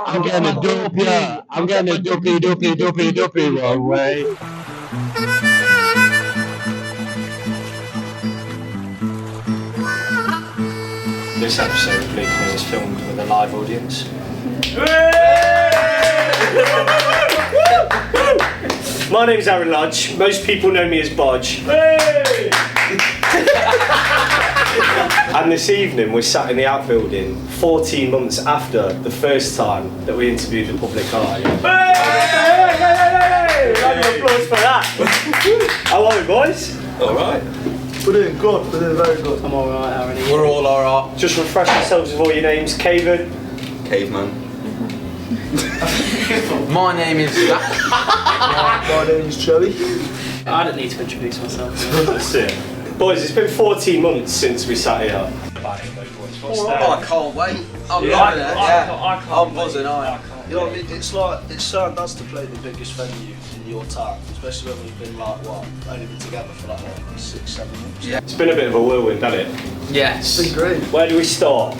I'm getting a dope, yeah. I'm getting a dopey one way. This episode of Blue Queen is filmed with a live audience. My name's Aaron Lodge. Most people know me as Bodge. And this evening we're sat in the outbuilding 14 months after the first time that we interviewed the public eye. Round of applause for that. How are we, boys? Alright. We're doing good, we're doing very good. I'm alright, Aaron. We're all alright. Just refresh yourselves with all your names. Caven. Caveman. My name is My name is Joey. I don't need to introduce myself. That's it. Boys, it's been 14 months since we sat here. Oh, I can't wait. I'm loving it. Yeah. I'm buzzing. You know what I mean? It's like, it's so nice to play the biggest venue in your town, especially when we've been like, only been together for like, 6-7 months. Yeah. It's been a bit of a whirlwind, hasn't it? Yes. It's been great. Where do we start?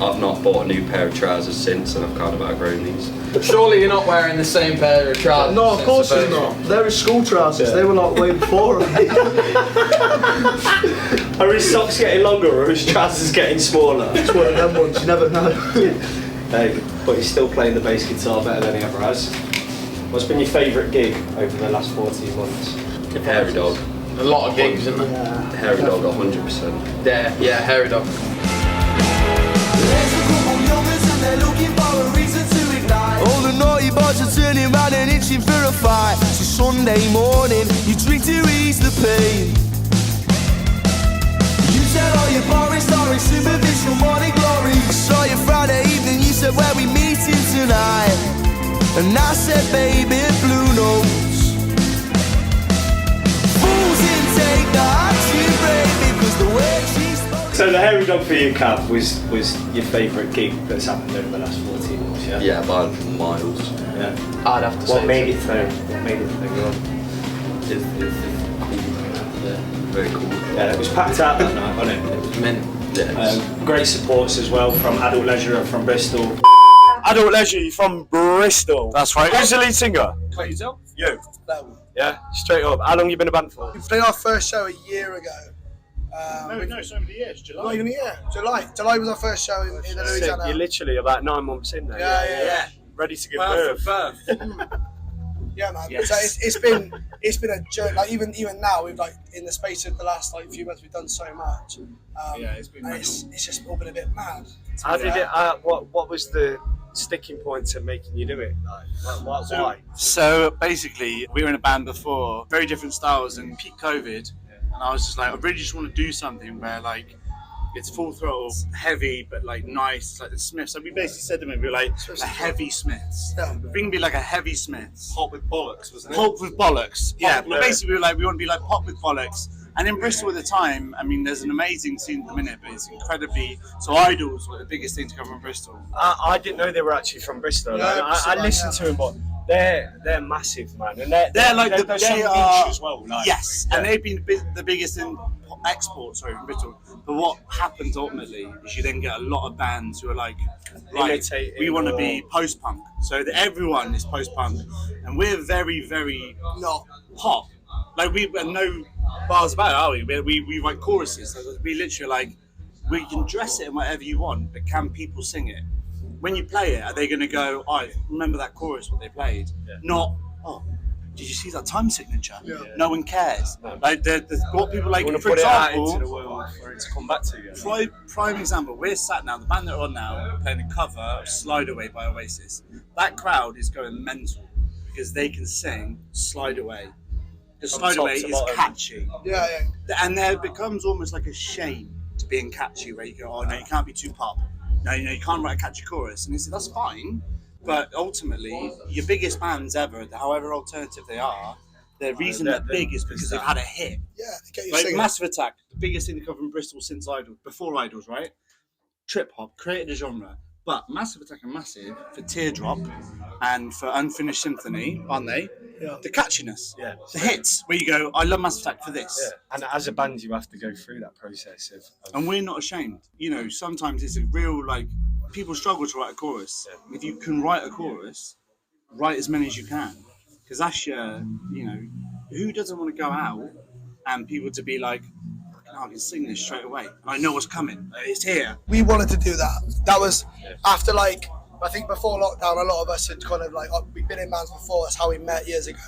I've not bought a new pair of trousers since, and I've kind of outgrown these. Surely you're not wearing the same pair of trousers. No, of course it's not. They're his school trousers, they were like way before him. Are his socks getting longer or are his trousers getting smaller? It's one of them ones, you never know. Hey, but he's still playing the bass guitar better than he ever has. What's been your favourite gig over the last 14 months? Hairy Dog. A lot of gigs, isn't there? Yeah. Hairy Dog, 100%. Yeah, Hairy Dog. All the naughty boys are turning round and itching for a fight. It's a Sunday morning, you drink to ease the pain. You tell all your boring stories, superficial morning glory. I saw you Friday evening, you said where we meeting tonight. And I said baby, blue notes. Fools didn't take the action, baby, cause the way she's spoke. So the Hairy Dog for you, Cav, was your favourite gig that's happened over the last 14 months, yeah? Yeah, by miles. Yeah. I'd have to say. What made it through? What made it through? It's cool. Yeah, very cool. Yeah, it was packed out that night, wasn't it? It was mint. Yeah. Great supports as well from Adult Leisure and from Bristol. Adult Leisure, you're from Bristol. That's right. Who's the lead singer? Wait, yourself? You. That one. Yeah, straight up. How long you been a band for? We played our first show a year ago. so many years. Not even a year. July was our first show in Sick. Louisiana. You're literally about 9 months in there. Yeah. Ready to give birth. Yeah, man. Yes. So it's been a journey. Like even now, we've like in the space of the last like few months, we've done so much. It's been and it's just all been a bit mad. How did it? What was the sticking point to making you do it? Why? So basically, we were in a band before, very different styles, and peak COVID, and I was just like, I really just want to do something where like it's full throttle, heavy, but like nice, like the Smiths. So we basically said to them, we were like a heavy Smiths. Yeah. We can be like a heavy Smiths. Pop with bollocks, wasn't it? Pop with bollocks. Yeah, Pop, but basically we want to be like pop with bollocks. And in Bristol at the time, I mean, there's an amazing scene at the minute, but it's incredibly. So Idols were the biggest thing to come from Bristol. I didn't know they were actually from Bristol. Yeah, I listened to them, but they're massive, man, and They're like they're they so are, niche as well. Like, yes, yeah. and they've been the biggest in exports from Bristol. But what happens ultimately is you then get a lot of bands who are like, right, Imitating we want to or- be post-punk. So that everyone is post-punk, and we're very, very Not pop. Like we have no bars about it, are we? We write choruses. So we literally like we can dress it in whatever you want, but can people sing it? When you play it, are they going to go, oh, I remember that chorus, what they played? Yeah. Not, oh, did you see that time signature? Yeah. No one cares. No. Like, what people like, You want to for put it out example, into the world for it to come back to you. prime example, we're sat now, the band that are on now, we're playing a cover of Slide Away by Oasis. That crowd is going mental because they can sing Slide Away. Because From Slide top Away to is bottom. catchy. yeah. And there becomes almost like a shame to being catchy, where you go, oh no, you can't be too pop. No, you can't write a catchy chorus. And he said, that's fine. But ultimately, your biggest bands ever, however alternative they are, the reason they're big is because they've had a hit. Yeah, they get you Like singing. Massive Attack, the biggest thing to come from Bristol since Idols, before Idols, right? Trip hop created a genre. But Massive Attack and Massive for Teardrop and for Unfinished Symphony, aren't they? Yeah. The catchiness, Yeah. the hits, where you go, I love Massive Attack for this. Yeah. And as a band, you have to go through that process of And we're not ashamed. You know, sometimes it's a real, like, people struggle to write a chorus. If you can write a chorus, write as many as you can, because that's your, you know, who doesn't want to go out and people to be like, I can sing this straight away. I know what's coming. It's here. We wanted to do that. That was after, like, I think before lockdown, a lot of us had kind of like, we've been in bands before, that's how we met years ago.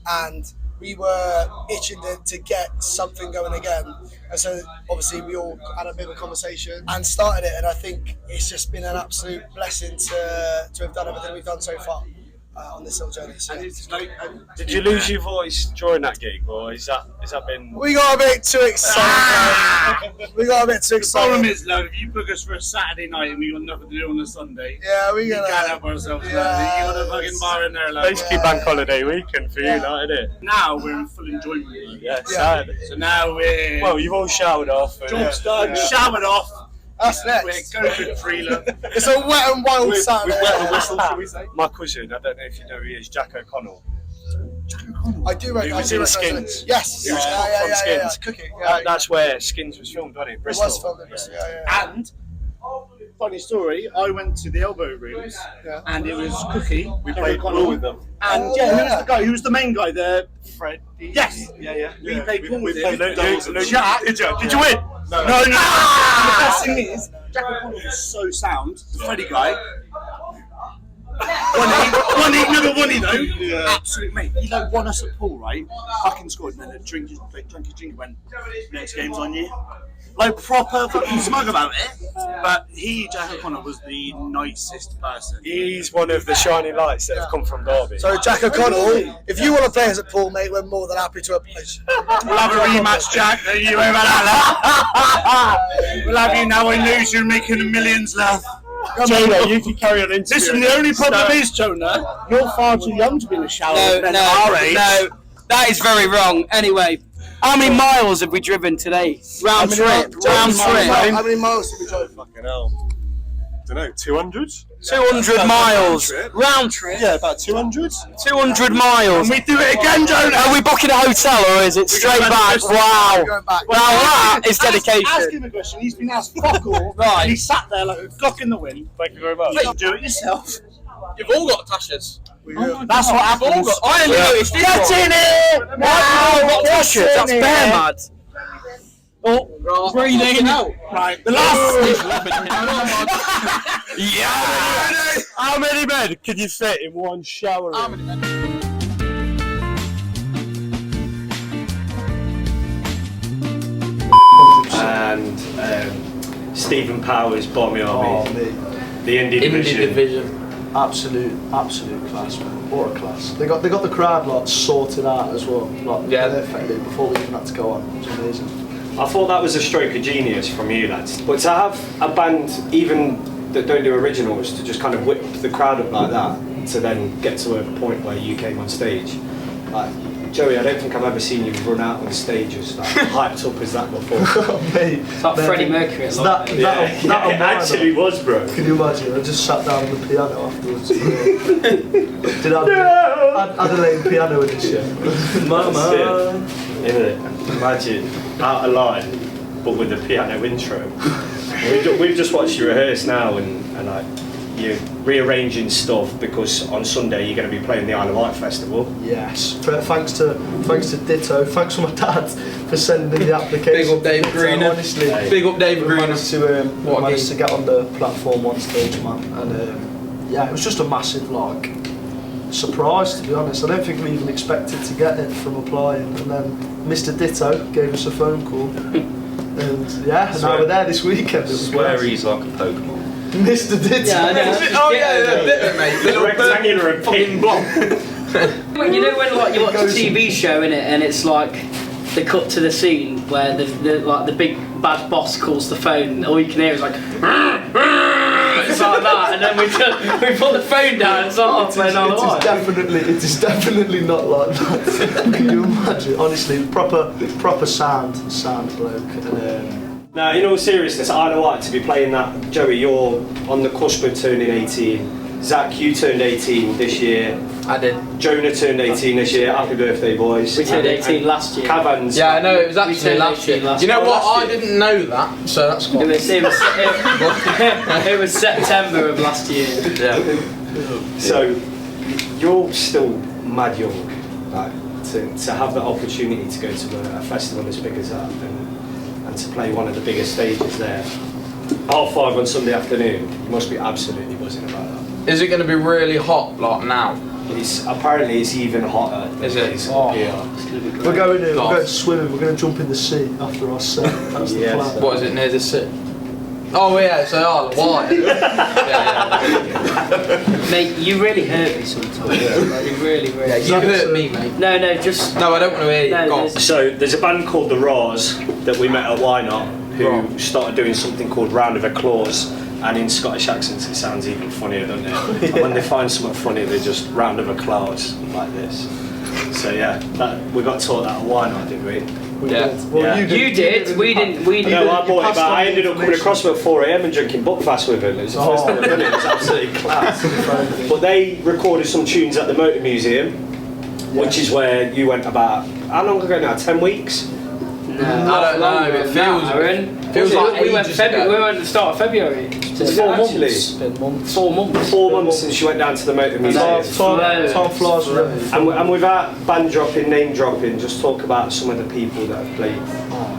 And we were itching to get something going again. And so obviously we all had a bit of a conversation and started it. And I think it's just been an absolute blessing to have done everything we've done so far. On this little journey. So. Did you lose your voice during that gig, or has that been? We got a bit too excited. We got a bit too excited. The problem is, love, if you book us for a Saturday night and we got nothing to do on a Sunday, we can't help ourselves. You got a fucking bar in there, love. Basically, bank holiday weekend for you, isn't it? Now we're in full enjoyment. Saturday. So now we're. Well, you've all showered off. Job's done. Showered off. That's next. We're going free, love. It's a wet and wild Saturday. With wet and whistle, shall we say? My cousin, I don't know if you know who he is, Jack O'Connell. I do recognise. He was in Skins. Yes. From Skins. Cooking. That's where Skins was filmed, wasn't it? Bristol. It was filmed in Bristol. And funny story, I went to the Elbow Rooms, and it was Cookie. We played pool with them. And who was the guy? Who was the main guy? The Fred. Yes. We played pool with him. Jack. Did you win? No. And the best thing is, Jack O'Connell was so sound. The Freddie guy. 1-8, never won it though. Yeah. Absolute mate. He like won us at pool, right? Fucking scored, and then a drink, went. Next game's on you. Like proper fucking smug about it. But Jack O'Connell, was the nicest person. He's one of the shining lights that have come from Derby. So Jack O'Connell, if you want to play us at pool, mate, we're more than happy to oblige. We'll have a rematch, Jack. Don't you worry about that. We'll have you now. I lose. You're making millions, love. Jonah, you can carry on interviewing. Listen, the only problem is, Jonah, you're far too young to be in a shower. No, that is very wrong. Anyway, how many miles have we driven today? Round trip. How many miles have we driven? Fucking hell. I don't know, 200? 200 miles. Round trip? Yeah, about 200. 200 miles. And we do it again, Jonah. Are we booking a hotel or is it straight back? Wow. Now that is dedication. Ask him a question. He's been asked fuck all. Right. And he sat there like a cock in the wind. Thank you very much. You do it yourself. You've all got tashes. That's what happens. I only noticed this one. Get in it! No, what tashes? That's bare mad. Oh, breathing out. Right, the last. Yeah. How many men can you fit in one shower room? And Stephen Powers, Bommy Army, the Indie Division. Absolute class, man. What a class. They got the crowd lot sorted out as well, like perfectly before we even had to go on. It was amazing. I thought that was a stroke of genius from you lads. But to have a band even that don't do originals to just kind of whip the crowd up like that, to then get to a point where you came on stage. Like, Joey, I don't think I've ever seen you run out on stage as like, hyped up as that before. It's like Freddie Mercury. That it actually was, bro. Can you imagine? I just sat down on the piano afterwards. Did Adelaide piano in this shit. Mama. Imagine out of line, but with a piano intro. We've just watched you rehearse now, and like you're rearranging stuff because on Sunday you're going to be playing the Isle of Wight festival. Yes. Thanks to Ditto. Thanks for my dad for sending the application. Big up Dave Green. Honestly, big up Dave Green. Managed to get on the platform on stage, man, and yeah, it was just a massive surprise, to be honest. I don't think we even expected to get it from applying, and then Mr. Ditto gave us a phone call, and now we're there this weekend. Swear he's like a Pokemon. Mr. Ditto. Ditto, mate. Little rectangular and pink block. You know when like you watch a TV show in it and it's like they cut to the scene where the big bad boss calls the phone and all you can hear is like it's like that, and then we put the phone down and start playing on the It is definitely not like that. Can you imagine? Honestly, proper sound bloke. And, Now, in all seriousness, Isle of Wight, to be playing that, Joey, you're on the cusp of turning 18. Zach, you turned 18 this year. I did. Jonah turned 18 this year. Happy birthday, boys. We turned 18 last year. Cavan's. Yeah, I know, it was actually turned last year. 18 last You know year. what? last I didn't know that, so that's It cool. was September of last year. Yeah. So, you're still mad young, like, to have the opportunity to go to a festival as big as that and to play one of the biggest stages there. 5:30 on Sunday afternoon, you must be absolutely buzzing about that. Is it going to be really hot, like now? Apparently it's even hotter than Is it? it's Oh. up here. We're going swimming. We're going to jump in the sea after our set. That's the Yes. plan. What is it, near the sea? Oh yeah, so the Wight. yeah. Mate, you really hurt me sometimes. You really. Yeah, you hurt me, mate. No, just. No, I don't want to hear you. No, Go on. So there's a band called The Raws that we met at Wight who Right. started doing something called Round of Applause, and in Scottish accents it sounds even funnier, doesn't it? And when they find something funny they just round of applause like this. So yeah, we got taught that at Wight, didn't we? Yeah. Well, Yeah. You did. We didn't. We No, didn't. I bought it, but I ended up coming across him at 4 AM and drinking Buckfast with him. It was the first time I've done it. It was absolutely class. But they recorded some tunes at the Motor Museum, which is where you went about, how long ago now, 10 weeks? I don't know, it feels like we went ages February. ago. We went at the start of February. So Was it 4 actually? months. It's been months. 4 months. 4 months since you went down to the Motor Museum. Time flies around. And without band dropping, name dropping, just talk about some of the people that have played,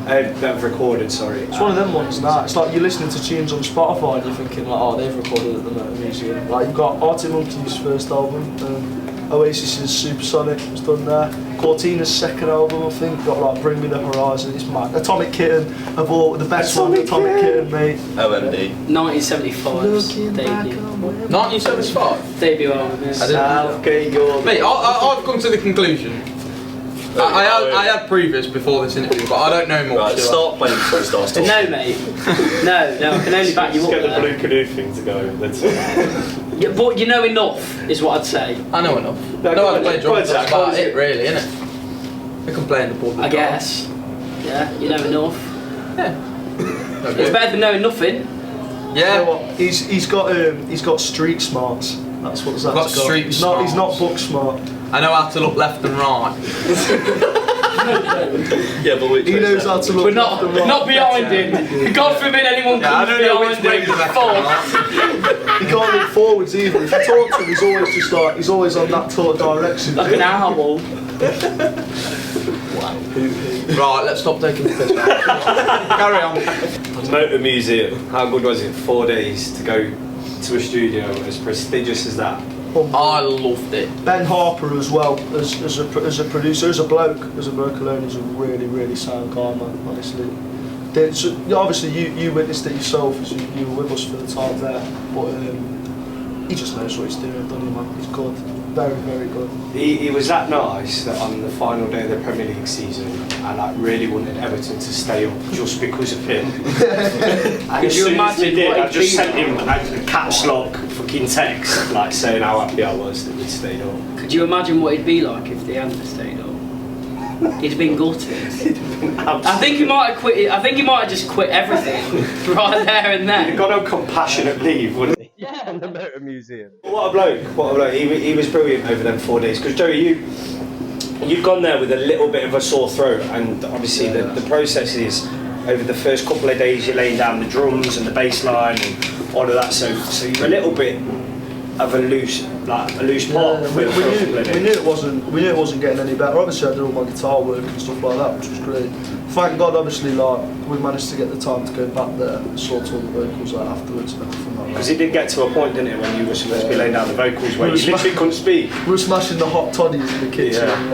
that have recorded, sorry. It's one of them ones now. It's like you're listening to tunes on Spotify and you're thinking like, oh, they've recorded at the Motor Museum. Like you've got Arctic Monkeys' first album, Oasis's Supersonic was done there. Cortina's second album, I think, got like Bring Me the Horizon. It's mad. Atomic Kitten of all the best one. Atomic Kitten, mate. OMD. 1975's debut. 1975? Debut album. I didn't know. Mate, I've come to the conclusion. I had previous before this interview, but I don't know much. Right, start playing before it starts talking. No, mate. No, I can only back you up Just get the there. blue canoe thing to go. That's it. Yeah, but you know enough, is what I'd say. I know enough. No, I know how to go play on, drums, Zach, that's what about is it it? really, innit? I can play in the board. I guess. Yeah, you know enough. Yeah. It's better than knowing nothing. You know Yeah. what? He's got street smarts. That's what Zach's Got street He's smarts. not book smart. I know how to look left and right. Yeah, but which He knows how to look. We're not behind him. God forbid anyone Yeah, I comes don't know which behind way him. to left Fuck. and right. He can't look forwards either. If you talk to him, he's always on that sort of direction. Like an owl. Right, let's stop taking the piss. Carry on. Motor Museum, how good was it? 4 days to go to a studio as prestigious as that? I loved it. Ben Harper as well, as a producer, as a bloke alone, he's a really sound guy, man, honestly. So, obviously you witnessed it yourself as you were with us for the time there, but he just knows what he's doing, doesn't he, man? He's good, very good. He was that nice that on the final day of the Premier League season, I really wanted Everton to stay up just because of him. And Could as you soon as they imagine did, what I it'd just be sent him a caps lock fucking text, like saying how happy I was that we stayed up. Could you imagine what it'd be like if they hadn't stayed up? He'd have been gutted. I think he might have quit. I think he might have just quit everything right there and He'd then. gone on compassionate leave, wouldn't he? Yeah. In the Motor Museum. What a bloke! He was brilliant over them 4 days. Because Joey, you've gone there with a little bit of a sore throat, and obviously the process is over the first couple of days you're laying down the drums and the bass line and all of that. So you're a little bit of a loose part. We knew it wasn't getting any better. Obviously, I did all my guitar work and stuff like that, which was great. Thank God, obviously, like we managed to get the time to go back there and sort all the vocals out afterwards and everything like that. Because it did get to a point, didn't it, when you were supposed to be laying down the vocals where you literally couldn't speak. We were smashing the hot toddies in the kitchen and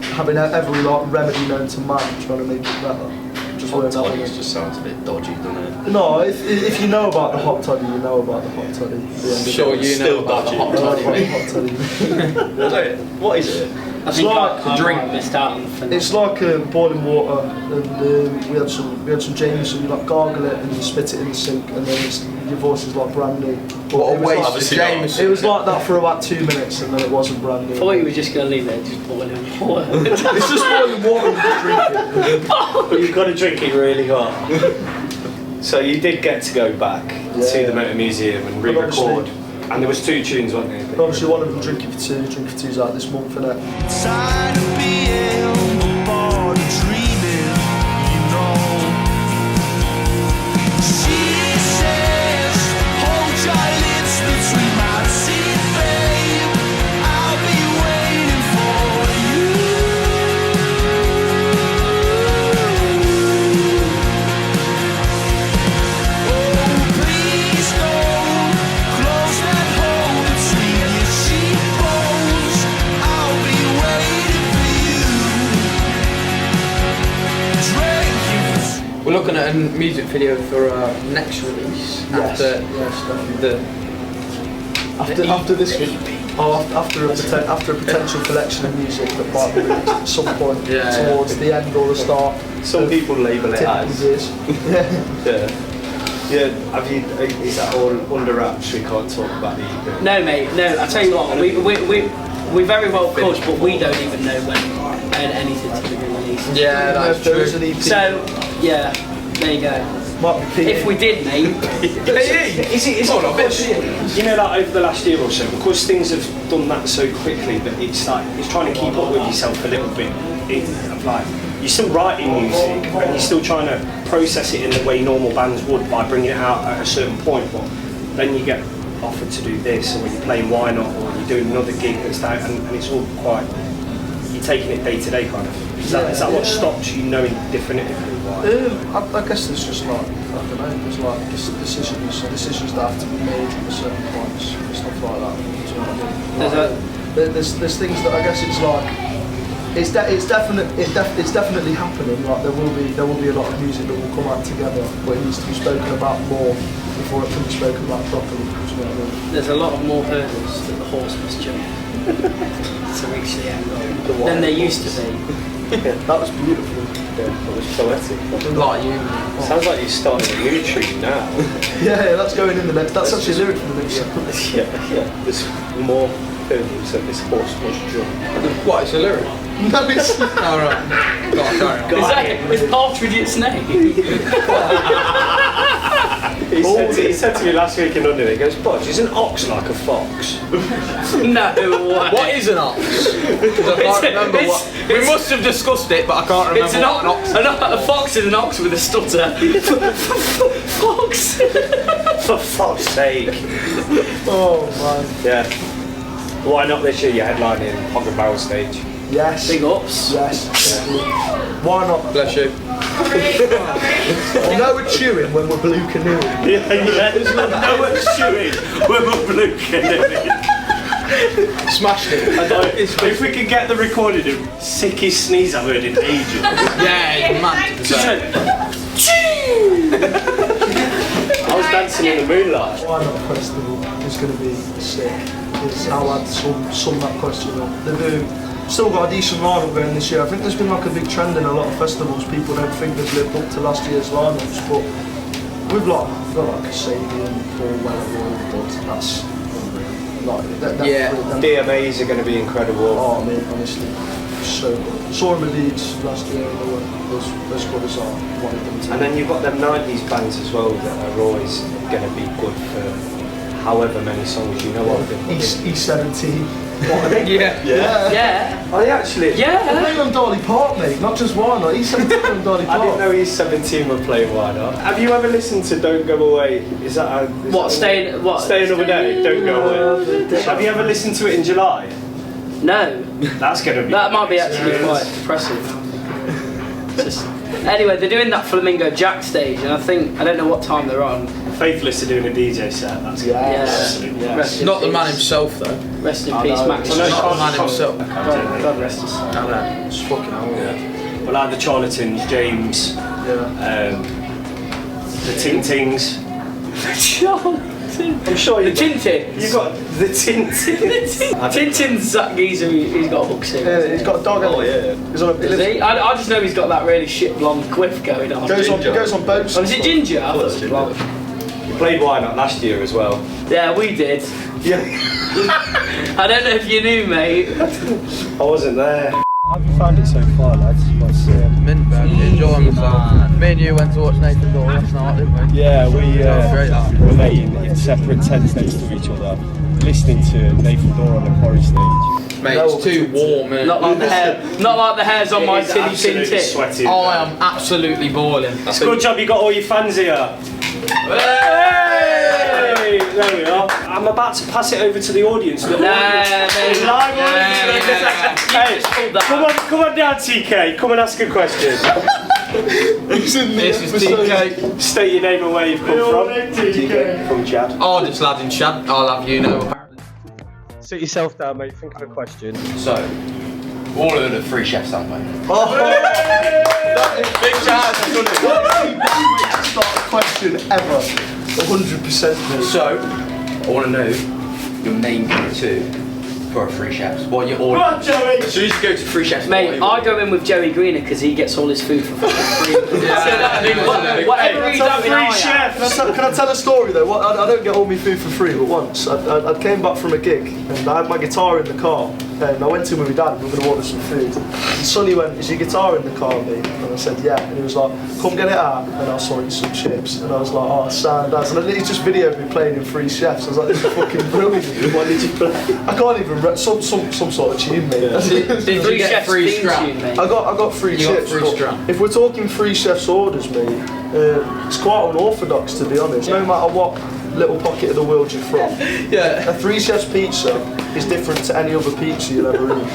having every remedy known to man, trying to make it better. Hot toddies just sounds a bit dodgy, doesn't it? No, if you know about the hot toddy, you know about the hot toddy. Sure, you know about the hot toddy. What is it? I think like I a drink missed out on the finale. It's like boiling water, and we had some Jameson. You like gargle it and you spit it in the sink, and then your voice is like brand new. What a waste of obviously Jameson. It was like that for about 2 minutes, and then it wasn't brand new. I thought you were just going to leave it just boiling water. It's just boiling water and you just drink it. But you've got to drink it really hot. So you did get to go back to the Motor Museum and re-record And there was 2 tunes, wasn't there? Obviously, one of them, Drinking for Two. Drinking for Two's out this month, innit? Tired of being bored and dreaming, you know. She says, hold your lips between my teeth, babe. I'll be waiting for you. Oh, please don't close that hole between your cheekbones. I'll be waiting for you. We're looking at a music video for our next release after After this week. After a potential collection of music that might be released at some point towards the end or the start. Some people label it as. Yeah. Have you? Is that all under wraps? We can't talk about the EP. No, mate. No. I tell you what. We very well could, but we don't even know when anything's going to be released. Yeah, that's true. An EP. So yeah, there you go. Might be If we did, mate. Is it because, you know, like over the last year or so, because things have done that so quickly that it's like it's trying to keep up with yourself a little bit. Like you're still writing music and you're still trying to process it in the way normal bands would by bringing it out at a certain point, but then you get offered to do this, or when you're playing Why Not, or you're doing another gig that's down, and it's all quite. You're taking it day to day, kind of. Is that what stops you knowing definitively why? I guess there's just like, I don't know, there's like decisions that have to be made at certain points and stuff like that. Do you know what I mean? There's things that I guess it's like, it's definitely happening. Like there will be a lot of music that will come out together, but it needs to be spoken about more before it can be spoken about properly. Do you know what I mean? There's a lot of more hurdles that the horse must jump to reach the end goal than there used to be. That was beautiful. Yeah, that was poetic. Like you. Sounds like you're starting a new tree now. Yeah, that's going in the next. That's actually a lyric for the next song. Yeah. There's more hurdles that this horse must jump. What, it's a lyric? No, it's. Alright. Is Partridge its name? He said to me last week in London, he goes, Bodge, is an ox like a fox? No way. What is an ox? Because I can't remember what. We must have discussed it, but I can't remember It's an what an ox. A fox is an ox with a stutter. Fox. For fuck's sake. Oh man. Yeah. Why Not this year? You're headlining Hog and Barrel stage. Yes. Big ups. Yes. Why not? Bless you. You know we're chewing when we're blue canoeing. Yeah. No one's chewing when we're blue canoeing. Smashed it. If we could get the recording of sickest sneeze I've heard in ages. Yeah, mad. I was dancing in the moonlight. Why Not Festival is going to be sick. I'll add sum that question up. They're doing. Still got a decent lineup going this year. I think there's been like a big trend in a lot of festivals. People don't think they've lived up to last year's lineups, but we've got like Kasabian, Paul Weller, but that's unreal. Like, DMAs are going to be incredible. Oh man, honestly, so good. Saw them at Leeds last year and they were as good as I wanted them to. And then you've got them 90s bands as well that are always going to be good for however many songs you know of. E17. Yeah. Are they actually? Yeah. They're playing on Darley Park, mate, not just Why Not. E17 on Darley Park. I didn't know E17 were playing Why Not. Have you ever listened to Don't Go Away? Is that Stay Another Day? Don't Go Away. Have you ever listened to it in July? No. That's going to be. That might be actually quite impressive. Anyway, they're doing that Flamingo Jack stage, and I don't know what time they're on. Faithless are doing a DJ set. That's Not the man himself though. Rest in peace, Max. Not the man himself. God rest his soul. I know. It's fucking hell. Well, like the Charlatans, James, the Ting Tings. I'm sure the Tintins. You've got the Tintins. Tintin's that geezer. He's got hooks in. Yeah, he's got a dog. Oh yeah. He's on a. Does he? I just know he's got that really shit blonde quiff going on. Goes on boats. Oh, is it Ginger? I thought it was blonde. You played Why Not last year as well. Yeah, we did. Yeah. I don't know if you knew, mate. I wasn't there. How have you found it so far, lads? What's Mint. bad. Enjoying myself. Me and you went to watch Nathan Door last night, didn't we? Yeah, we Great, that. were late in separate tents next to each other, listening to Nathan Door on the quarry stage. Mate, it's too warm, innit? Not like the hair. Not like the hairs on my It is tinny tin absolutely tip. sweaty. I am absolutely boiling. It's a good job you got all your fans here. Hey! There we are. I'm about to pass it over to the audience. The audience. Live audience. Hey, come on down, TK. Come and ask a question. This is TK. State your name and where you've come from. TK. From Chad. Hardest lad in Chad, I'll have you know, apparently. Sit yourself down, mate. Think of a question. So, all of the three chefs, aren't they? Big shout out to Start a question ever. 100%. So, I want to know your main go-to for a free chefs. What you order? Come on, Joey! As soon as you go to free chefs, Mate, I go in with Joey Greener because he gets all his food for fucking free. Whatever he's having, Can I tell a story though? I don't get all my food for free, but once I came back from a gig and I had my guitar in the car and I went in with my dad and we were going to order some food. And Sonny went, "Is your guitar in the car, mate?" And I said, "Yeah." And he was like, "Come get it out." And I saw some chips and I was like, "Oh, sound as." And he just videoed me playing in Free Chefs. I was like, "This is fucking brilliant." What did you play? I can't even some sort of tune, mate. Did you get free scrap? I got free chips. Free scrap. If we're talking Free Chefs orders, mate, it's quite unorthodox to be honest. No matter what little pocket of the world you're from, a Free Chefs pizza is different to any other pizza you'll ever eat,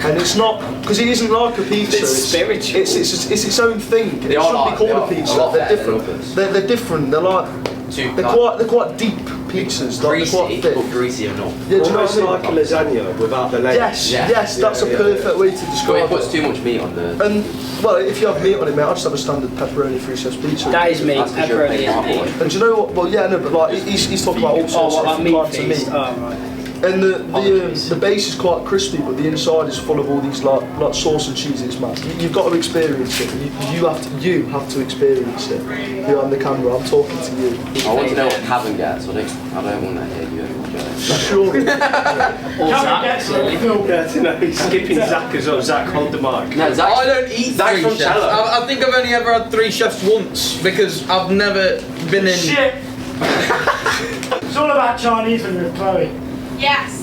and it's not because it isn't like a pizza. It's spiritual. It's its own thing. It shouldn't be called a pizza. They're different. They're different. They're like they're quite deep pizzas. Like they're quite thick. But greasy or not. Yeah, do you know what I mean? like a lasagna without the legs. Yes, that's a perfect way to But describe it puts it. too much meat on the... And well, if you have meat on it, mate, I just have a standard pepperoni Free Chefs pizza. That is meat. That's 'cause you're Pepperoni paying is more. meat. And do you know what? Well, yeah, no, but like he's talking about all sorts of different kinds of meat. Oh, right. And the base is quite crispy, but the inside is full of all these like sauce and cheeses, man. You've got to experience it. You have to experience it. You're on the camera. I'm talking to you. I want to know what Kevin gets. I don't want to hear you enjoy it. Sure. He's skipping Zach as well. Zach, hold the mic. No, Zach, I don't eat Zach's three from chefs. Cello. I think I've only ever had three chefs once because I've never been in. Shit! It's all about Chinese when you're with Chloe. Yes.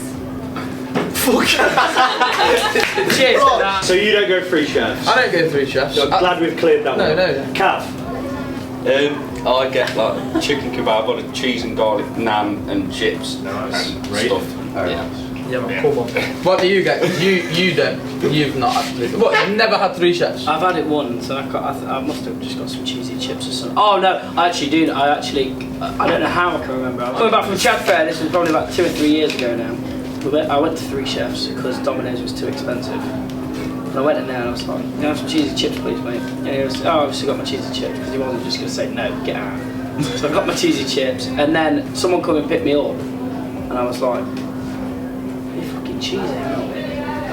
Cheers. So you don't go Free Chefs? I don't go three chefs. I'm glad we've cleared that one. No. Cav? I get like chicken kebab on a cheese and garlic naan and chips and stuff. Yeah, man, come on. What do you get? 'Cause you don't. You've not had three. What? You've never had three chefs? I've had it once, and I must have just got some cheesy chips or something. Oh no, I actually do. I don't know how I can remember. I'm coming back from Chad Fair. This was probably about 2 or 3 years ago now. I went to Three Chefs because Domino's was too expensive. And I went in there and I was like, "Can I have some cheesy chips, please, mate?" And he was, "Oh, I've obviously got my cheesy chips," because he wasn't just going to say no, get out. So I got my cheesy chips, and then someone come and pick me up, and I was like, "You fucking cheesy, man."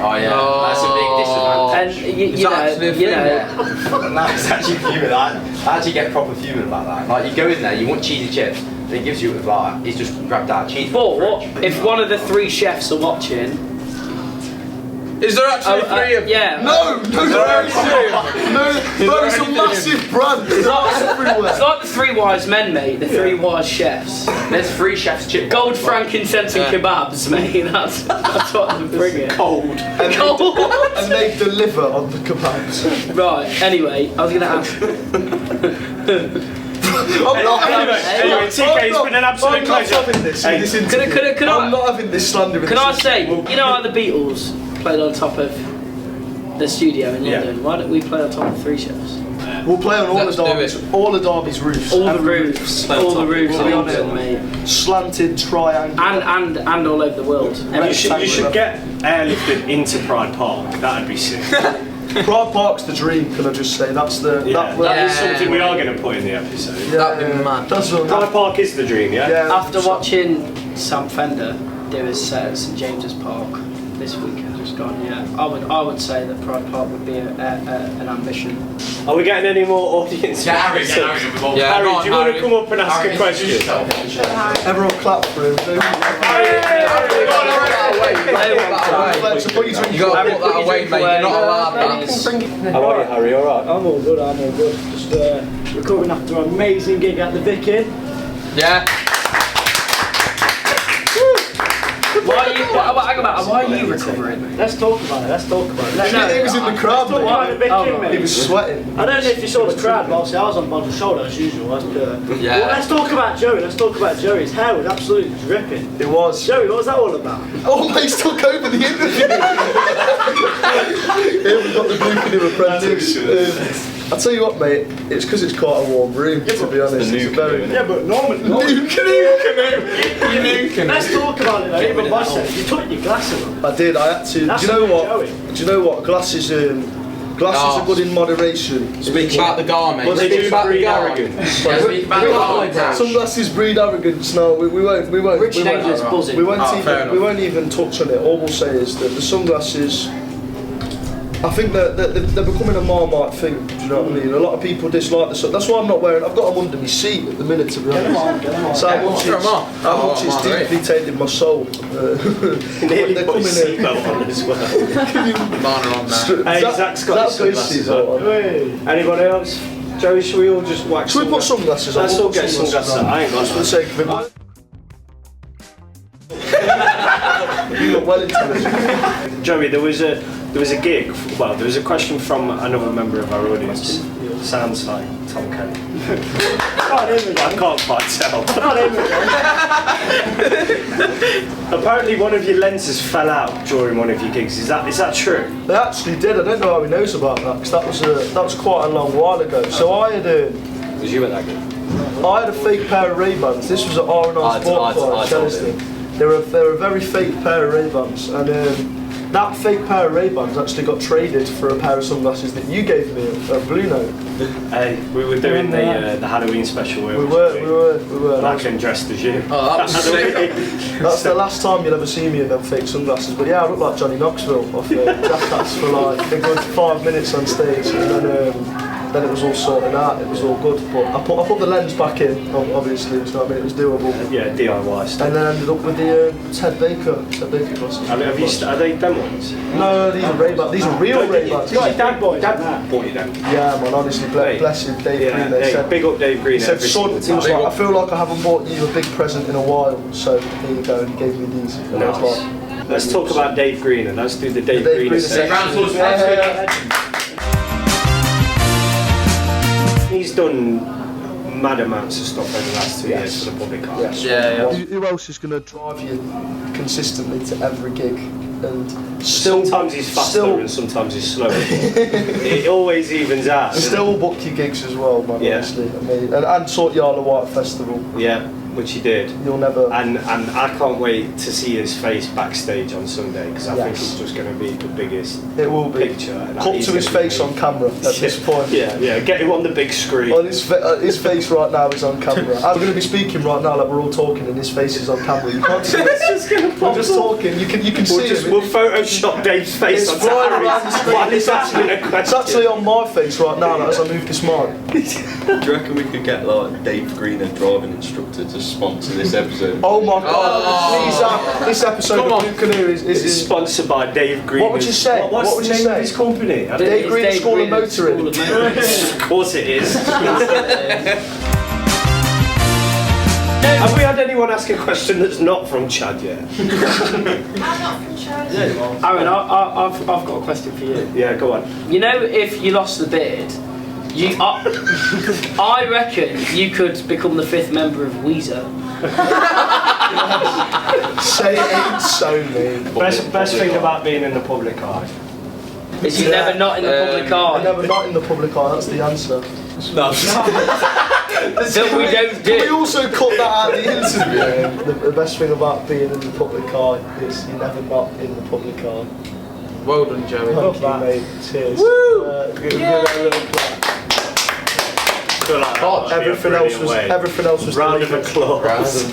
Oh yeah, that's a big disadvantage. And you know, No, it's actually fuming. I actually get proper fuming about that. Like you go in there, you want cheesy chips, and he gives you like he's just grabbed out cheese. But if one of the three chefs are watching, is there actually three of them? Yeah. No, those are massive brands. It's like the three wise men, mate. The three wise chefs. There's three chefs chip. Gold, frankincense, and kebabs, mate. That's what I'm bringing. Cold. And they deliver on the kebabs. Right. Anyway, I was gonna ask. Anyway, TK, it's been an absolute pleasure. I'm not having this. I'm not having this slander. Can I say, you know how the Beatles played on top of the studio in London? Why don't we play on top of Three Chefs? We'll play on all the Derby's roofs. All the roofs. All the roofs of London, mate. Slanted triangle. And all over the world. You should get airlifted into Pride Park. That'd be sick. Pride Park's the dream, can I just say? That is something we are going to put in the episode. That'd be mad. Pride Park is the dream, yeah? After watching Sam Fender do his set at St James's Park this weekend just gone, I would say that Pride Park would be an ambition. Are we getting any more audience? Harry, Harry, do you want to come up and ask a question? Everyone clap for him. You got to put that away, mate. You're not allowed that. How are you, Harry? All right. I'm all good, I'm all good. Just recovering after an amazing gig at the Vicky. Yeah. Why are you recovering? Let's talk about it, He was in the crowd, mate. He was sweating. I don't know if you saw the crowd, but obviously I was on Bob's shoulder as usual. Yeah. Well, let's talk about Joey. His hair was absolutely dripping. It was. Joey, what was that all about? Always took over the interview. Here we've got the Blue Canoe apprentice. I'll tell you what, mate, it's because it's quite a warm room, to be honest. It's very... Yeah, but normally... New canoe. Let's talk about it though. Even boss said, you took your glasses off. I did, I had to. That's Do you know what? Joey. Do you know what? Glasses are good in moderation. Speak about the guy, mate. Well, they Speak do about the breed guy. arrogance. Speak about the guy. Sunglasses breed arrogance. No, we won't. Richard Angel's buzzing. We won't even touch on it. All we'll say is that the sunglasses, I think that they're becoming a Marmite thing. Do you know what I mean? A lot of people dislike the sun. That's why I'm not wearing. I've got them under my seat at the minute, to be honest. Get them on. So how much it's deeply tainted my soul. Nearly they're put coming his seatbelt on as well. Mine are on there. Hey, Zach's got his sunglasses on. Anybody else? Joey, should we all just wax? Should we put sunglasses on? Let's all get sunglasses on. I ain't got for the sake of it. You look well intelligent. Joey, there was a gig. Well, there was a question from another member of our audience. Sounds like Tom Kelly. I can't quite tell. Apparently, one of your lenses fell out during one of your gigs. Is that true? They actually did. I don't know how he knows about that because that was quite a long while ago. So I had Was you at that gig? I had a fake pair of Ray-Bans. This was at R&R Sport Club, Chelsea. They're a very fake pair of Ray-Bans, and that fake pair of Ray-Bans actually got traded for a pair of sunglasses that you gave me at Blue Note. Hey, we were doing the Halloween special. We were. Black and dressed as you. Oh, that was sick. That's the last time you'll ever see me in them fake sunglasses. But yeah, I look like Johnny Knoxville off Jackass for like a good 5 minutes on stage, and then it was all sorted out. It was all good. But I put the lens back in. Obviously, you know what I mean. It was doable. Yeah, DIY stuff. And then I ended up with the Ted Baker glasses. Are they them ones? No, these are Ray-Bans. These are real Ray-Bans. You got your dad boy, bought you them. Yeah, man. Honestly, bless him, Dave Green. They said, big up Dave Green. He said, son, he was like, I feel like I haven't bought you a big present in a while, so here you go. And he gave me these. And I was like, let's talk about Dave Green and let's do the Dave Green section. He's done mad amounts of stuff over the last 2 years for the public eye. Yes. Yeah. Who else is going to drive you consistently to every gig? And sometimes he's faster and sometimes he's slower. It always evens out. Still book your gigs as well, man. Yeah. Honestly, I mean, and sort you out the Wight Festival. Yeah, which he did. You'll never. And I can't wait to see his face backstage on Sunday because I think it's just going to be the biggest. It will be. Picture. Cut to his face on camera at this point. Yeah. Get him on the big screen. Well, his face right now is on camera. I'm going to be speaking right now, like we're all talking, and his face is on camera. You can't see it. We're just talking. You can see it. We'll Photoshop Dave's face It's on flying around the Harry's screen. while he's asking a question. It's actually on my face right now as I move this mic. Do you reckon we could get like Dave Green, a driving instructor, to sponsor this episode? Oh my god! This episode of Blue Canoe is sponsored by Dave Green. What would you say? What's would the you name say? of his company? Dave Green School of Motoring. Of course it is. Have we had anyone ask a question that's not from Chad yet? I'm not from Chad. Aaron, I've got a question for you. Yeah, go on. You know, if you lost the beard, I reckon you could become the 5th member of Weezer. Say it ain't so mean. Best thing about being in the public eye is you're never not in the public eye. Never not in the public eye. That's the answer. No. That we don't do. Can we also cut that out of the interview? The best thing about being in the public eye is you're never not in the public eye. Well done, Joey. Thank you, mate. Cheers. Woo! Give it a little clap. Everything else was round of applause.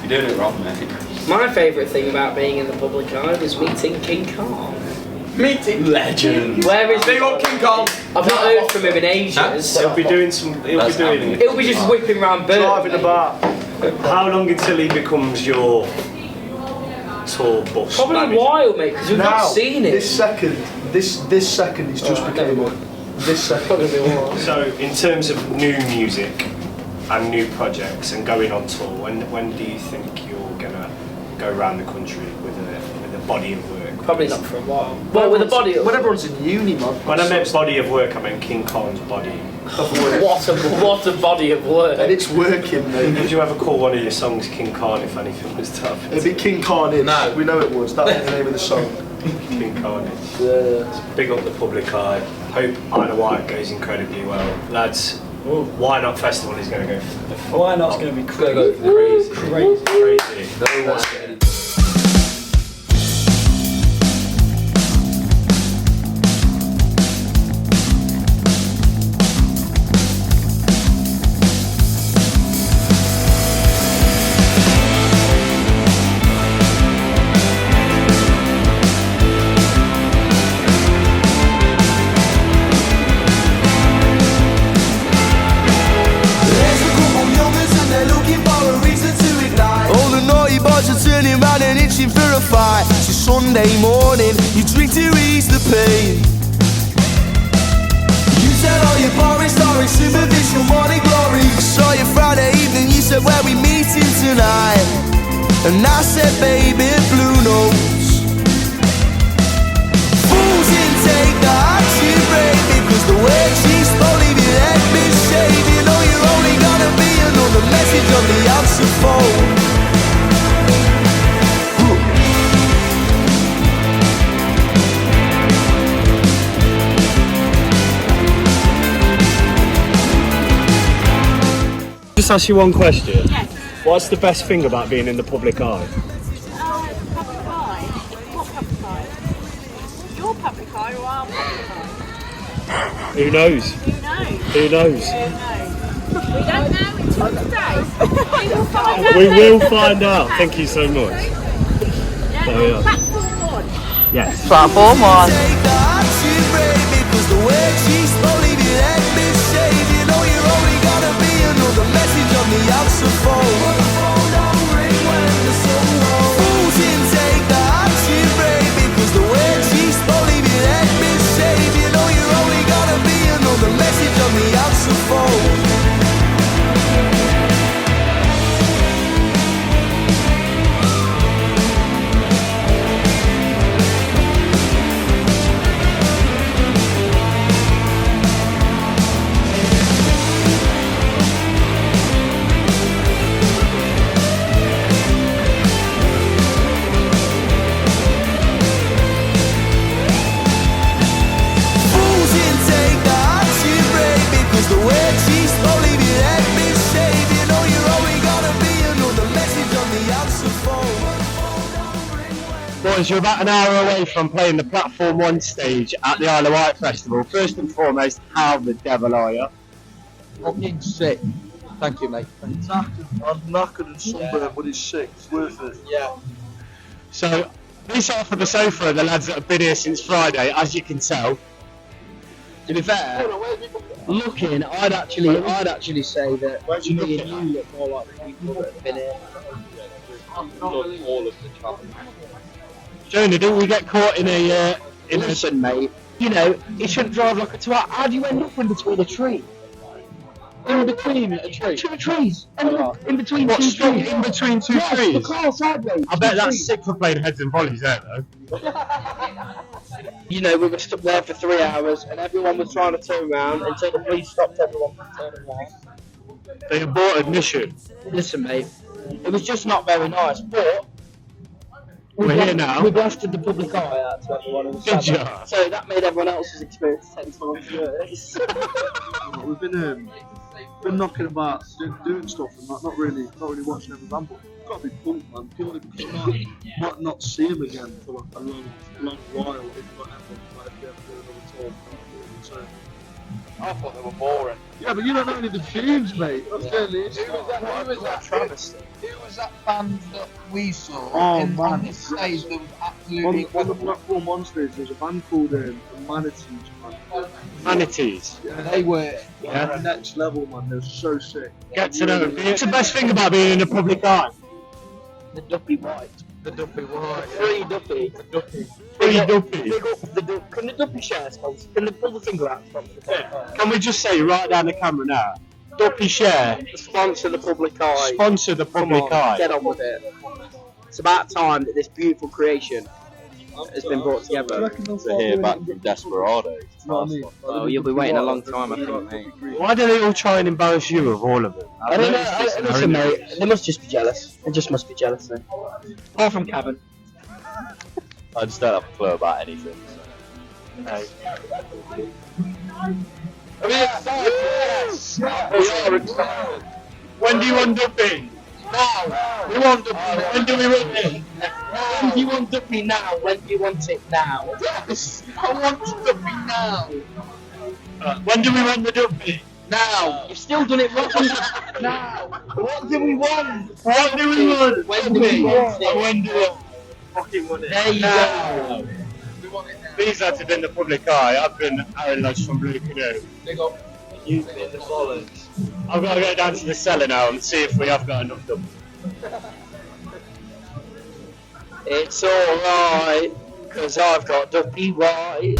You're doing it wrong, mate. My favourite thing about being in the public eye was meeting King Kong. Meeting legend. Where is Big up King Kong. I've not heard from him in ages. He'll be doing some. He'll be just whipping around birds. Driving about. How long until he becomes your tour bus Probably manager? a while, mate, because we've not seen it. This second he's just became one. This second. So, in terms of new music and new projects and going on tour, when do you think you're gonna go around the country with a body of work? Probably not for a while. Well, with a body of when everyone's in uni, man. When I meant body of work, I meant King Khan's body of work. what a body of work. And it's working, mate. Would you ever call one of your songs King Khan if anything was tough? It'd be King Carnage. No. We know it was. That was the name of the song. King Carnage. Yeah. Big up the public eye. Hope Isle of Wight goes incredibly well. Lads, Why Not Festival is going to go for the Why Not's going to be crazy. Crazy. No one's getting turning round and itching for a fight. It's Sunday morning, you drink to ease the pain. You tell all your boring stories, superficial morning glory. I saw you Friday evening, you said where we meeting tonight. And I said baby, blue notes. Fools didn't take the action, baby, cause the way she spoke, leave your head misshapen. You know you're only gonna be another message on the answer phone. Just ask you one question. Yes. What's the best thing about being in the public eye? Public eye? What public eye? Your public eye or our public eye? Who knows? Who knows? Who knows? We don't know until today. We will find out. We will find out. Thank you so much. Yeah, There we are. Platform 1. Yes. Platform 1. Take the action, baby, cause the way she's spoke, leave your head misshapen. You know you're only gonna be another message on the answer phone. But the phone don't ring when the sun won't. Fools didn't take the action, baby, cause the way she's spoke, leave your head misshapen. You know you're only gonna be another message on the answer phone. Boys, you're about an hour away from playing the Platform 1 stage at the Isle of Wight Festival. First and foremost, how the devil are you? Fucking sick. Thank you, mate. I'm knackered and sunburned, but it's sick. It's worth it. Yeah. So, this off of the sofa are the lads that have been here since Friday, as you can tell. To be fair, looking, I'd actually say that me and you look more like the people that have been here. all of the challenge. Jonah, didn't we get caught in a... Listen, mate, you know, it shouldn't drive like a twat. How do you end up in between a tree? In between a tree? Two trees. In between two trees. In between two trees? The car sideways. I bet that's sick for playing heads and volleys there, though. You know, we were stuck there for 3 hours and everyone was trying to turn around until the police stopped everyone from turning around. They aborted mission. Listen, mate, it was just not very nice, but we're here now. We blasted the public eye out to everyone who was Good sat there. job. So that made everyone else's experience 10 times worse. We've been knocking about doing stuff and not really watching every band, but it's got to be pumped, man, purely because you might not see him again for like a long while if not ever, like if you ever do another tour. So, I thought they were boring. yeah, but you don't know any of the tunes, mate. That's the only issue. Who was that band that we saw Oh, on man. this stage that was On absolutely the Platform 1 stage, there's a band called Manatees, man. Manatees. Yeah, They were next level, man. They're so sick. Get to know them. What's the best thing about being in the public eye? The duppy white. The Duppy White. Free Duppy. Free Duppy. Big up the Duppy. Can the Duppy share sponsor? Can they pull the finger out sponsor? Can we just say right down the camera now? Duppy Share. Sponsor the public eye. Sponsor the public Come on, eye. Get on with it. It's about time that this beautiful creation has been brought together. To hear back from Desperados. Oh, you'll be waiting a long time, I think, mate. Why do they all try and embarrass you of all of them? I don't know. Listen, mate, they must just be jealous. They just must be jealous, mate. Apart from Kevin. I just don't have a clue about anything. No. Are we excited? Yes! We are excited. When do you want Duppy? Now! We want Duppy. When do we want it? When do you want Duppy now? When do you want it now? Yes! I want Duppy now! When do we want the Duppy? Now! You've still done it wrong! Now! What do we want? What do we want? When do we want it? When do we fucking want it? There you now. go! We want it now. These lads have been the public eye. I've been Aaron Lodge from Blue Canoe. Big up. You've been the bollocks. I've got to go down to the cellar now and see if we have got enough Duppy. It's alright, because I've got Duppy White.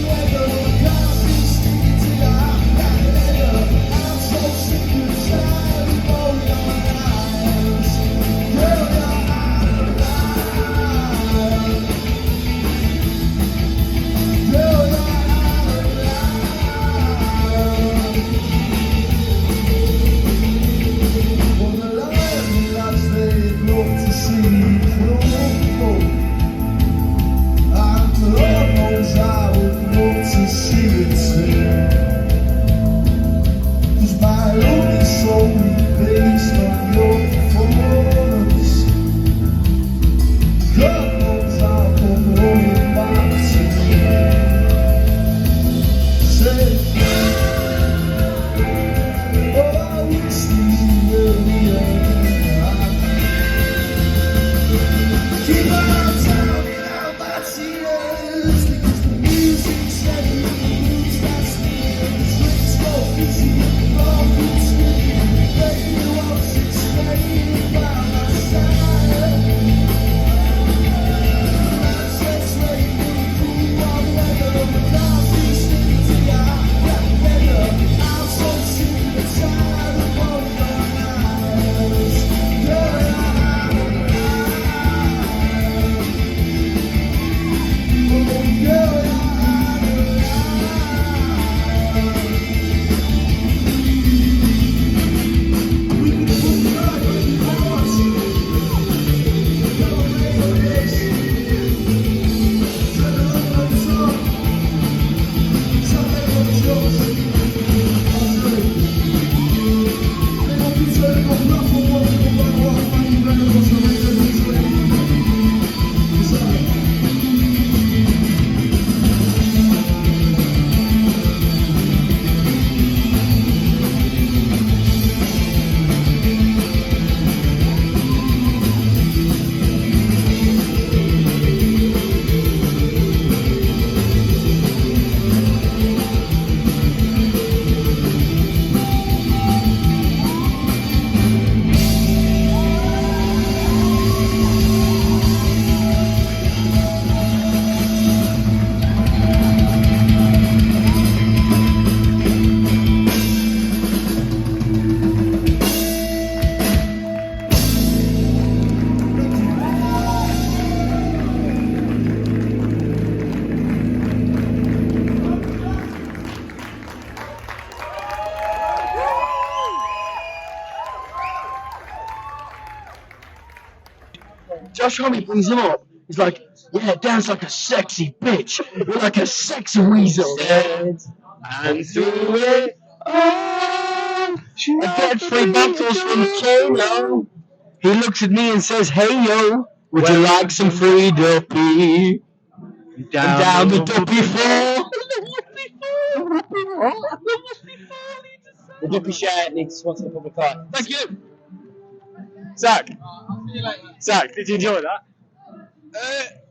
Weather Josh Homme brings him up. He's like, yeah, dance like a sexy bitch. You're like a sexy weasel. And do it. I get 3 battles from Kano. He looks at me and says, hey yo, would you like some free duppy? Down the duppy floor. The duppy shirt needs to sponsor the public eye. Thank you. Zach, did you enjoy that?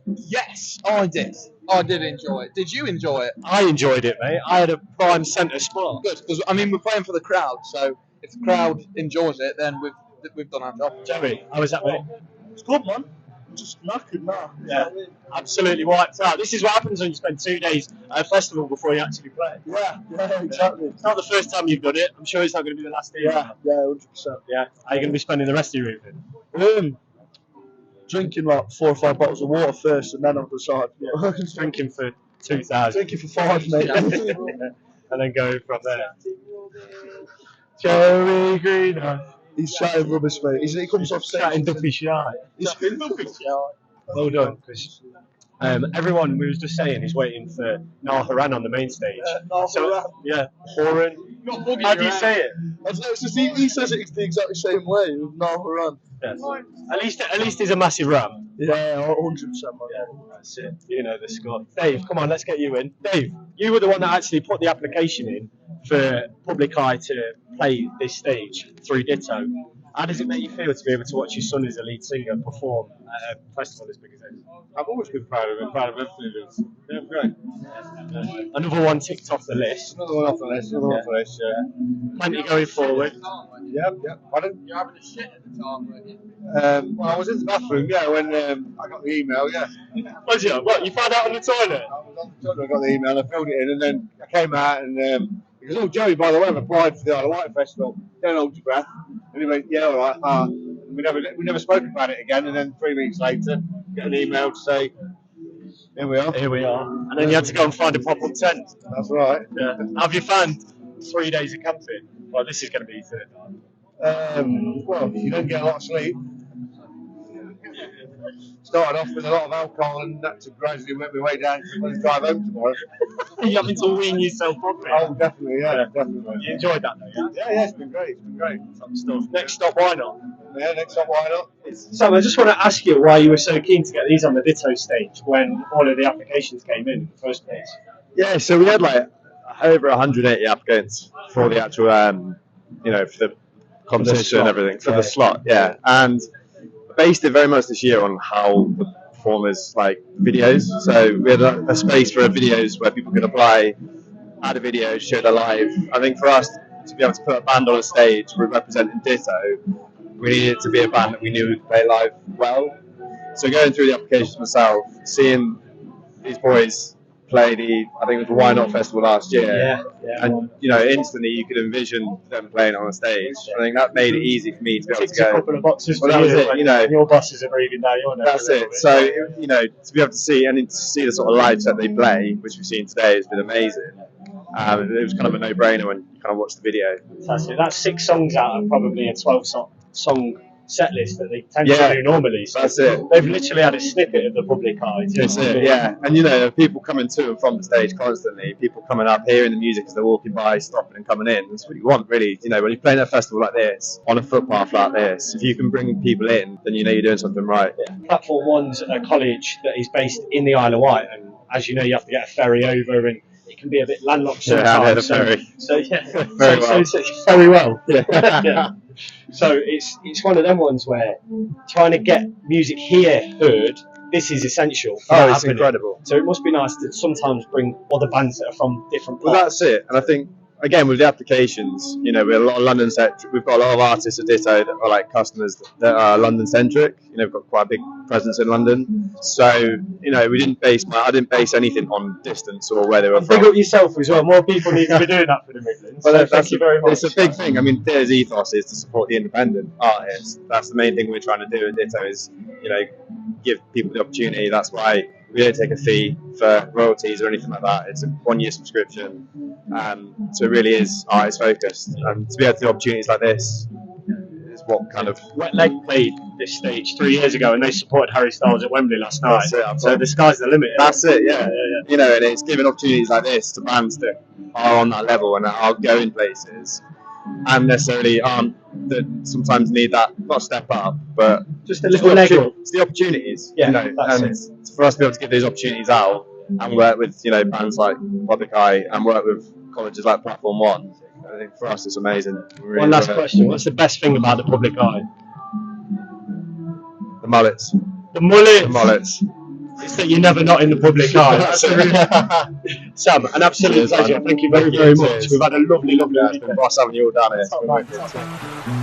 Yes, I did. I did enjoy it. Did you enjoy it? I enjoyed it, mate. I had a prime centre spot. Good, because I mean we're playing for the crowd, so if the crowd enjoys it, then we've done our job. Joey, how was that, mate? It's good, man. Just knackered now. Yeah, absolutely wiped out. This is what happens when you spend 2 days at a festival before you actually play. Yeah, exactly. It's not the first time you've done it. I'm sure it's not going to be the last day. Yeah, 100%. Yeah. How are you going to be spending the rest of your evening? Drinking like 4 or 5 bottles of water first, and then I'll decide. Yeah. Drinking for 2,000. Drinking for 5, mate. And then going from there. Joey Greenhouse. He's chatting rubbish, mate. He comes off stage. Chatting duppy shy. Well done, because everyone we was just saying is waiting for Noah Horan on the main stage. Horan. How do you say it? I don't know, it's just he says it the exact same way with Noah Horan. Yes. At least he's a massive ram. Yeah, 100%. Yeah, that's it. You know the score. Dave, come on, let's get you in. Dave, you were the one that actually put the application in for Public Eye to play this stage through Ditto. How does it make you feel to be able to watch your son as a lead singer perform at a festival as big as this? I've always been proud of him, proud of everything he does. Yeah, great. Another one ticked off the list. Another one off the list, yeah. Plenty going forward. Yeah. Pardon? You're having a shit at the time, weren't you? Well, I was in the bathroom, yeah, when I got the email, yeah. Was you? What, you found out on the toilet? I was on the toilet, I got the email, I filled it in, and then I came out and he goes, oh, Joey, by the way, I've applied for the Isle of Wight Festival. Don't hold your breath. And he went, yeah, all right. We never spoke about it again, and then 3 weeks later, get an email to say, here we are. Here we are. And then you had to go and find a pop-up tent. That's right. Yeah. Have you found 3 days of camping? Well, this is going to be your third time. Well, you don't get a lot of sleep. Started off with a lot of alcohol and that to gradually work my way down to drive home tomorrow. You're having to wean yourself up. Oh, definitely, yeah, definitely. You enjoyed that, though, yeah? Yeah, it's been great. It's been great. Some stuff. Next stop, why not? Yeah, next stop, why not? Sam, I just want to ask you why you were so keen to get these on the Ditto stage when all of the applications came in the first place. Yeah, so we had like over 180 applicants for the actual, for the competition and everything, for the slot, yeah. And based it very much this year on how the performers like videos. So we had a space for videos where people could apply, add a video, show their live. I think for us to be able to put a band on a stage representing Ditto, we needed it to be a band that we knew would play live well. So going through the applications myself, seeing these boys play I think it was the Why Not Festival last year, and instantly you could envision them playing on a stage. I think that made it easy for me to be able to go. A couple of boxes well, that was it. Your bosses are breathing down your neck. That's it. So to be able to see the sort of live set they play, which we've seen today, has been amazing. It was kind of a no-brainer when you kind of watch the video. Fantastic. That's 6 songs out of probably a 12-song set list that they tend to do normally. So that's it. They've literally had a snippet of the Public Eye. That's it, yeah. And people coming to and from the stage constantly, people coming up, hearing the music as they're walking by, stopping and coming in. That's what you want, really. When you're playing at a festival like this, on a footpath like this, if you can bring people in, then you're doing something right. Yeah. Platform 1's a college that is based in the Isle of Wight, and as you know, you have to get a ferry over, and it can be a bit landlocked sometimes. Yeah, I had a ferry. Very well. Yeah. Yeah. So it's one of them ones where trying to get music here heard, this is essential. It's incredible. So it must be nice to sometimes bring other bands that are from different parts. Well, that's it. And I think, again, with the applications, we're a lot of London centric. We've got a lot of artists at Ditto that are like customers that are London centric. We've got quite a big presence in London. So, I didn't base anything on distance or where they were from. Big up yourself as well. More people need to be doing that for the Midlands. Well, thank you very much. It's a big thing. I mean, Ditto's ethos is to support the independent artists. That's the main thing we're trying to do at Ditto is, give people the opportunity. That's why we don't take a fee for royalties or anything like that. It's a 1-year subscription. So it really is artist focused. And to be able to do opportunities like this is what kind of Wet Leg played this stage 3 years ago, and they supported Harry Styles at Wembley last night. That's it, so the sky's the limit. That's it, yeah. You know, and it's giving opportunities like this to bands that are on that level and are going places, and necessarily aren't, that sometimes need that, not step up, but just a little leg up. It's the opportunities, Yeah, you know, that's and for us to be able to give those opportunities out and work with, you know, bands like Public Eye and work with colleges like Platform One, I think for us it's amazing. Really One last enjoy it. question: what's the best thing about the Public Eye? The mullets. The mullets. The mullets. It's that you're never not in the public eye. That's Sam, an absolute pleasure. Thank you very, very much. We've had a lovely, lovely weekend. It's been boss having you all down here.